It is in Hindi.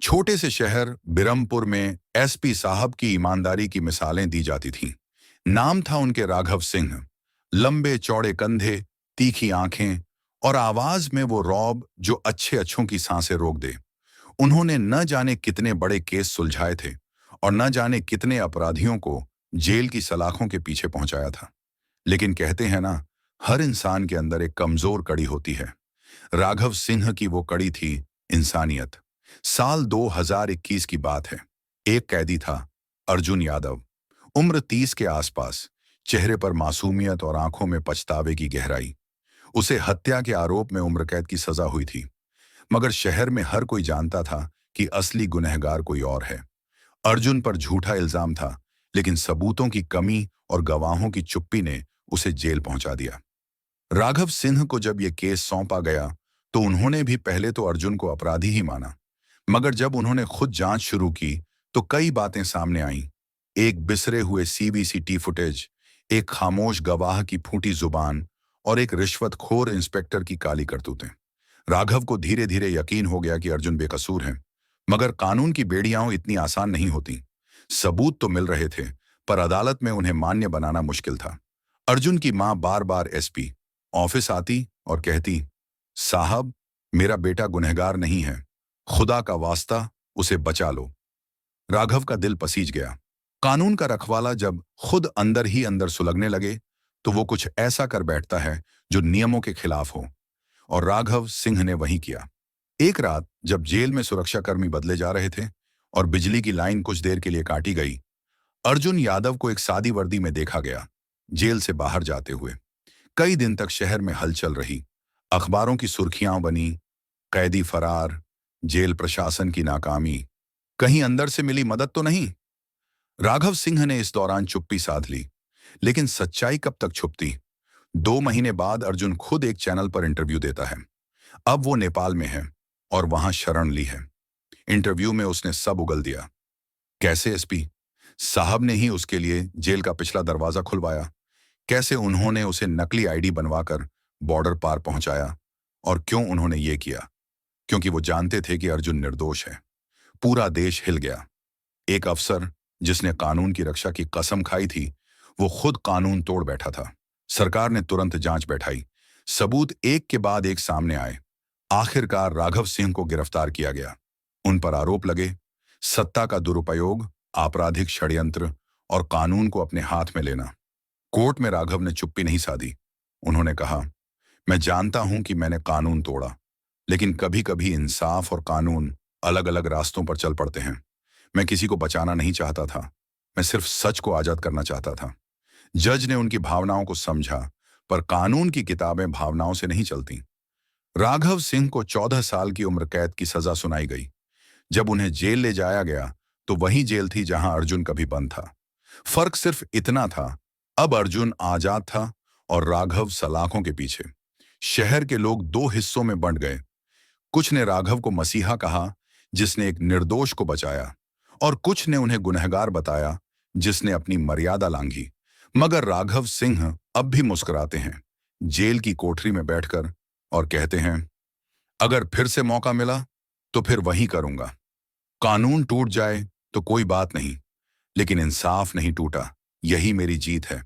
छोटे से शहर बिरमपुर में एसपी साहब की ईमानदारी की मिसालें दी जाती थीं। नाम था उनके राघव सिंह। लंबे चौड़े कंधे, तीखी आंखें और आवाज में वो रौब जो अच्छे अच्छों की सांसें रोक दे। उन्होंने न जाने कितने बड़े केस सुलझाए थे और न जाने कितने अपराधियों को जेल की सलाखों के पीछे पहुंचाया था। लेकिन कहते हैं ना, हर इंसान के अंदर एक कमजोर कड़ी होती है। राघव सिंह की वो कड़ी थी इंसानियत। साल 2021 की बात है। एक कैदी था, अर्जुन यादव। उम्र 30 के आसपास, चेहरे पर मासूमियत और आंखों में पछतावे की गहराई। उसे हत्या के आरोप में उम्र कैद की सजा हुई थी। मगर शहर में हर कोई जानता था कि असली गुनहगार कोई और है। अर्जुन पर झूठा इल्जाम था, लेकिन सबूतों की कमी और गवाहों की चुप्पी ने उसे जेल पहुंचा दिया। राघव सिंह को जब यह केस सौंपा गया, तो उन्होंने भी पहले तो अर्जुन को अपराधी ही माना। मगर जब उन्होंने खुद जांच शुरू की, तो कई बातें सामने आईं। एक बिसरे हुए सीबीसीटी फुटेज, एक खामोश गवाह की फूटी जुबान और एक रिश्वतखोर इंस्पेक्टर की काली करतूतें। राघव को धीरे धीरे यकीन हो गया कि अर्जुन बेकसूर है। मगर कानून की बेड़ियां इतनी आसान नहीं होती। सबूत तो मिल रहे थे, पर अदालत में उन्हें मान्य बनाना मुश्किल था। अर्जुन की मां बार बार एसपी ऑफिस आती और कहती, साहब, मेरा बेटा गुनहगार नहीं है, खुदा का वास्ता उसे बचा लो। राघव का दिल पसीज गया। कानून का रखवाला जब खुद अंदर ही अंदर सुलगने लगे, तो वो कुछ ऐसा कर बैठता है जो नियमों के खिलाफ हो। और राघव सिंह ने वही किया। एक रात जब जेल में सुरक्षाकर्मी बदले जा रहे थे और बिजली की लाइन कुछ देर के लिए काटी गई, अर्जुन यादव को एक सादी वर्दी में देखा गया, जेल से बाहर जाते हुए। कई दिन तक शहर में हलचल रही। अखबारों की सुर्खियां बनी, कैदी फरार, जेल प्रशासन की नाकामी, कहीं अंदर से मिली मदद तो नहीं। राघव सिंह ने इस दौरान चुप्पी साध ली। लेकिन सच्चाई कब तक छुपती? 2 महीने बाद अर्जुन खुद एक चैनल पर इंटरव्यू देता है। अब वो नेपाल में है और वहां शरण ली है। इंटरव्यू में उसने सब उगल दिया। कैसे एसपी साहब ने ही उसके लिए जेल का पिछला दरवाजा खुलवाया, कैसे उन्होंने उसे नकली आईडी बनवाकर बॉर्डर पार पहुंचाया, और क्यों उन्होंने ये किया। क्योंकि वो जानते थे कि अर्जुन निर्दोष है। पूरा देश हिल गया। एक अफसर जिसने कानून की रक्षा की कसम खाई थी, वो खुद कानून तोड़ बैठा था। सरकार ने तुरंत जांच बैठाई। सबूत एक के बाद एक सामने आए। आखिरकार राघव सिंह को गिरफ्तार किया गया। उन पर आरोप लगे, सत्ता का दुरुपयोग, आपराधिक षड्यंत्र और कानून को अपने हाथ में लेना। कोर्ट में राघव ने चुप्पी नहीं साधी। उन्होंने कहा, मैं जानता हूं कि मैंने कानून तोड़ा, लेकिन कभी कभी इंसाफ और कानून अलग अलग रास्तों पर चल पड़ते हैं। मैं किसी को बचाना नहीं चाहता था, मैं सिर्फ सच को आजाद करना चाहता था। जज ने उनकी भावनाओं को समझा, पर कानून की किताबें भावनाओं से नहीं चलती। राघव सिंह को 14 साल की उम्र कैद की सजा सुनाई गई। जब उन्हें जेल ले जाया गया, तो वही जेल थी जहां अर्जुन कभी बंद था। फर्क सिर्फ इतना था, अब अर्जुन आजाद था और राघव सलाखों के पीछे। शहर के लोग 2 हिस्सों में बंट गए। कुछ ने राघव को मसीहा कहा, जिसने एक निर्दोष को बचाया, और कुछ ने उन्हें गुनहगार बताया, जिसने अपनी मर्यादा लांघी। मगर राघव सिंह अब भी मुस्कुराते हैं, जेल की कोठरी में बैठकर, और कहते हैं, अगर फिर से मौका मिला तो फिर वही करूंगा। कानून टूट जाए तो कोई बात नहीं, लेकिन इंसाफ नहीं टूटा, यही मेरी जीत है।